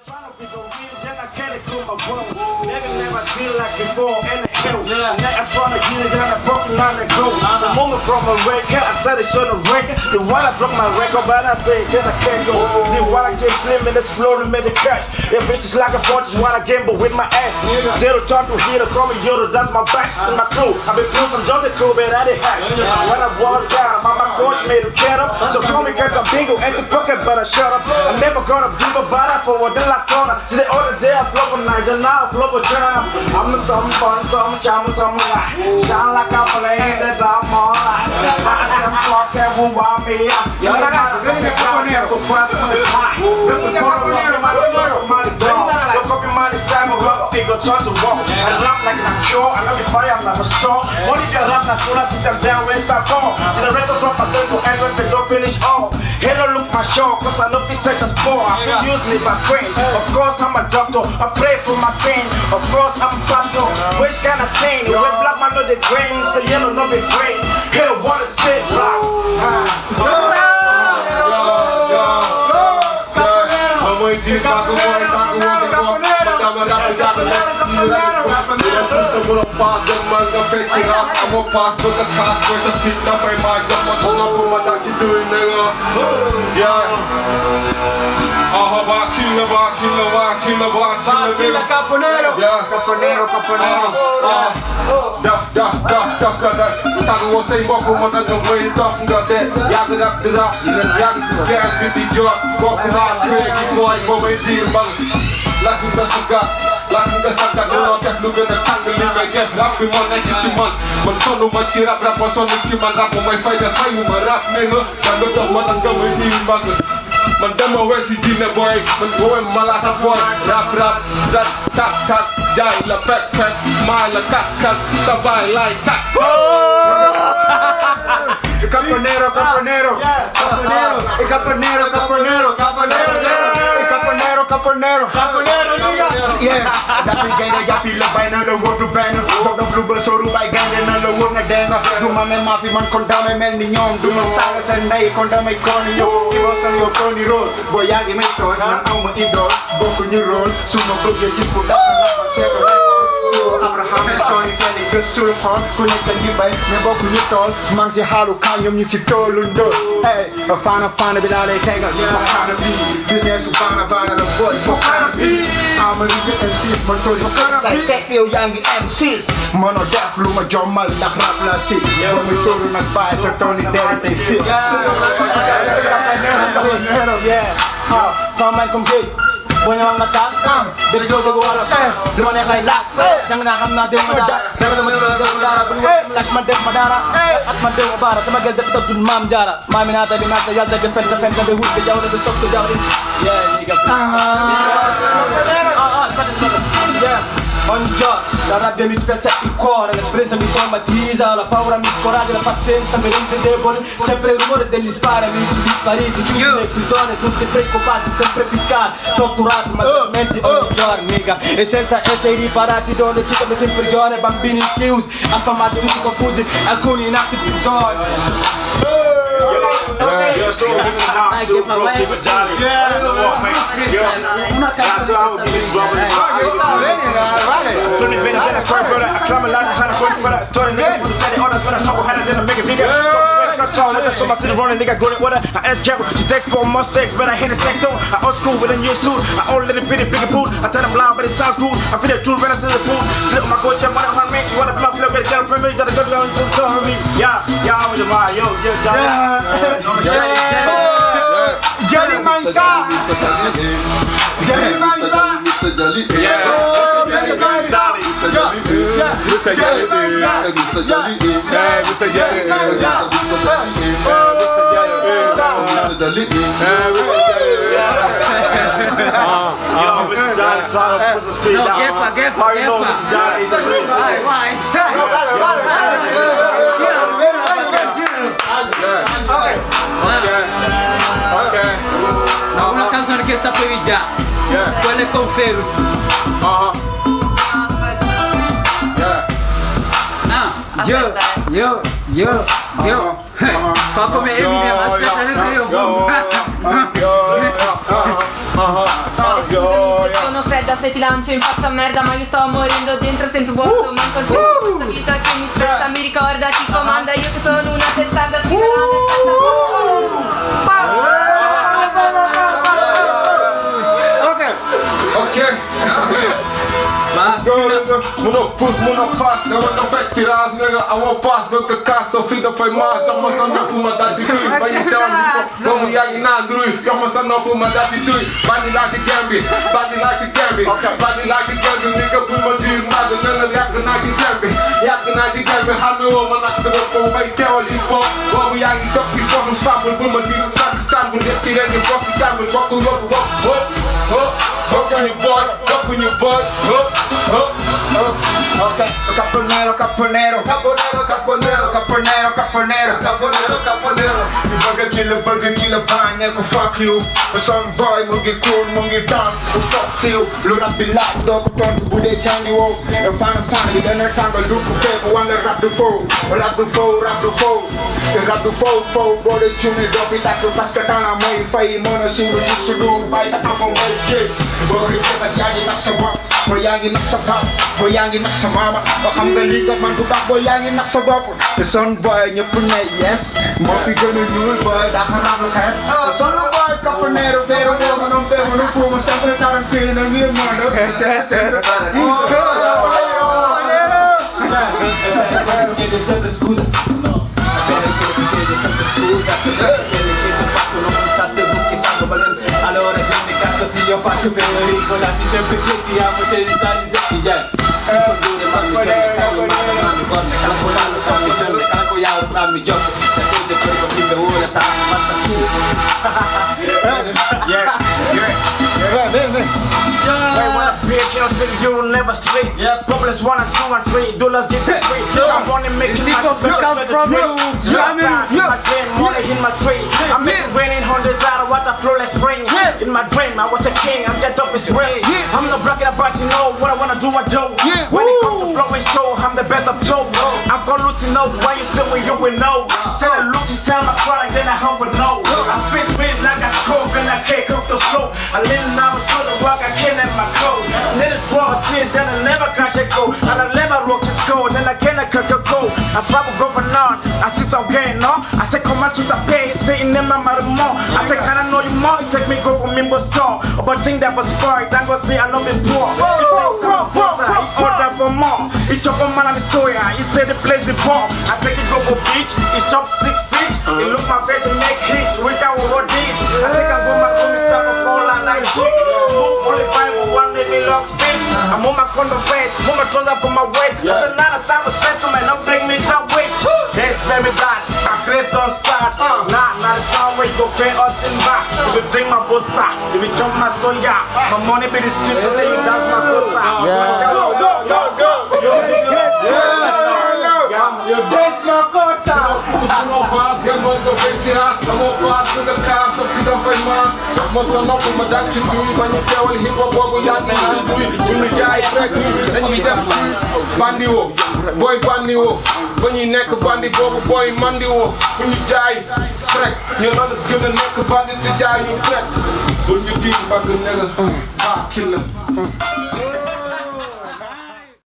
trying to be the real, then I can't do my bone. Nigga never feel like before in the hill. Nigga trying to get it down and broken on the go. The moment from a record, I tell it show the record. The one I broke my record, but I say then I can't go. The one I get slim and it's slow to make the cash. Yeah, bitches like a punch is when I gamble with my ass. Zero time to hear the call me Yoda, that's my back and my crew. I've been through some jungle cool, but I didn't hash. When I was down, my coach made a get up. So call me catch a bingo, empty pocket, but I shut up. I'm never gonna give a bottle for what they like for. She said, all the day I flow for night, then now I flow for turn. I'm a something fun, something charming, something light. Shine like a flame that I'm all right. I'm talking who want me. You're the guy who's going to go press for the time. Look at the corner, money gone. Look up your money, stand for rubber, it go turn to walk. I rap like I'm sure, I love you fire, I'm not a strong. Only if you rap, as soon as sit them down, raise that fall. Generators rap myself to end when they don't finish all. Hello, look my show, cause I know this such a sport. I feel usually by brain. Of course, I'm a doctor, I pray for my sin. Of course, I'm a pastor, which kind of thing? When black man know the grain, say yellow, no big grain. Hell, what a shit, black. I'm a pass to the task force and fit up my mind. Got my son up on my dad, you doing, nigga. Yeah. Caponero. Yeah. Caponero. Duff, got that. Tago was saying, walk on the way, tough, got that. Yaga up the rap, yaga some gas, with the job. Walk around, crazy boy, go away, deal, bang. Like you got some got. Laku ka sangka dulu def lu gën a tàng li may def rap bi moo nekk ci man sonnu ma ci rap ma sonn ci man rap may fay def fayuma rap ne nga da nga dox ma nga may diir mbagg man dama weesi diine boy man wowe malaata boy rap tak jaay la pek maa la kat sa baay laay tak Caponero. Yeah, dapat gaya japi lebay na lawag du beno. Dog lu besoru bay gaya na lawag na denga. Du mame mafi man kondame mel ni ñoom. Du ma sala sen nay kondame koni yo. Iro san yo koni roll. Boy yaa ngi may tooñ man aw ma idol. Bokku ñu roll. Su ma bëggee gis ko dafa la fa seeto Abraham storytelling gëstul xool ku nekk di bay mais bokku ñu tool man si xaalu kan ñoom ñu si toolu ndóol hey faana bi laa lay tegal ma xaana bi business su faana la boy fo xaana bi ama li ñu MCs man tool yi lay teg yow yaa ngi MCs mënoo def lu ma jommal ndax rap la si ba muy sóoru nag bàyyi sa tool yi dere tey si sama man comme géej boo ñëwoon nga taal dégg wala li ma neex lay laaj jàng naa xam naa dem ma dara dara dama déglu dara bu ñu laaj ma def ma dara at ma dem ma baara sama gel def tëddul maam jaara maami naata bi naata yàlla def fen nga be wut be jaww be sopp jaww yeah nigga ogni giorno la rabbia mi spezza il cuore, l'espressa mi traumatizza, la paura mi scoraggia, la pazienza mi rende debole, sempre il rumore degli spari, amici dispariti, chiusi nelle prigioni, tutti preoccupati, sempre piccati, torturati, materialmente ogni giorno, mica, e senza essere riparati, donne città sempre prigione, bambini chiusi, affamati, tutti confusi, alcuni in atti prigioni. You're so too, bro, keep it jolly. That's how I would be dropping it. Turn it better than a curve, brother. I climb a ladder, had a quick brother. Turn it nigga, put it on us when I trouble, had it, then I make it bigger. So my city running, nigga, good at water. I ask Carol, she takes 4 months sex, but I hit a sex though. I old school with a new suit. I only let it pretty bigger boot. I tell them loud, but it sounds good. I feel it true, run into the food. Slip my coach, I'm on a hunt, man. You want a bluff, little bit of girl, me, gotta go down, so sorry. Yeah, I was a ride, yo, Jelly Mansa. Una canzone che sapevi già, quelle con Ferus. Io fa come Eminem, aspetta adesso io merda se ti lancio in faccia merda, ma io sto morendo dentro, sento vuoto, manco il tempo, questa vita che mi stressa, mi ricorda chi comanda, io che sono una testarda, Ok. Mano push, mano pass, eu vou te tirar as nigga, I won't pass, nunca caça, filho foi mais, já me sabe por uma da titui, vai então, vamos yagi na drui, já me sabe por uma da titui, body like Gambi, body like Gambi, body like Gambi, nigga por uma dir nada, nigga yagi na Gambi, hame over na tro, vai então ali pô, vamos yagi toque por um sample, por uma dir sample, desse nigga fuck sample, walk on your boy, walk on your boy, Okay, caponero. Burger killer, bang, nigga, fuck you. The song boy, mungi cool, mungi dance, fuck you. Lura pilat, dog, con, bude jani wo. The fan, we don't tangle, look, fake, one rap the foe, body tune it up, it like a paskatana, my fire, mono, single, used to do, by the album, my kid. Burger killer, yangi, nasa wap, boyangi, nasa pop, boyangi, nasa mama. I'm the league of man who back boyangi, nasa wap. The son boy, nyepune, yes. Mopi gonna use boy, that can have a cast. The son boy, caponero, pero, no pumo, sempre tarantino, and me, man, okay, Chiede sempre scusa, no, chiede sempre scusa, fatto non mi sa te che sanno valendo, allora che cazzo ti ho fatto per ricordarti sempre che ti amo, sei di sali detti, yeah. Wait, when I pick, you know, city, you will never sleep. Problems 1 and 2 and 3, dollars get the free. I'm only making my come from you. my dream, money in my tree. I'm making raining hundreds out of what the flawless spring. In my dream, I was a king, I'm get up is rain. I'm not bragging about, you know, what I wanna do, I do. When it comes to flowing show, I'm the best of two. I'm gonna look to know why you say when you will know. Say I look, you sound like crying, then I humble no. I spit real like I scope and I can't come too slow. I lean now to the rock, I can't let my code. And then it's raw, then I never catch a go. And I never rock this code, then I cannot cut your code. I travel go for none, I see some gain, no? I say come out to the pay, sitting in my mouth more. I say can I know you more, you take me go from Mimbo store. But think that was far, then go say I know me poor. He order for more. He chop on man on the soya, he say the place the bomb. I take it go for beach, he chop 6 feet. He look my face and make hits, wish I would roll this. I think I go my home and stop a fall like shit. Only Bible, one day me long speech. I'm on my condom face, on my trousers for my waist. That's another time to settle, man, don't bring me that way. Dance, baby, dance, my grace don't start. Not the time where you go pay us in back. If you drink my bossa, if you jump my soul, yeah. My money be the sweet to let you dance my bossa. You dance my cosa. Não faz, que não tô ventiras, não faz, nunca caça, vida vai mais. Moça não como da titui, mas não quer o hip hop, o yang na lui. You jai track, and you def bandiwo, boy bandiwo. When you neck bandi boy mandiwo. When you jai track, you know the gonna neck bandi to jai you track. When you deal back a nigga, killer.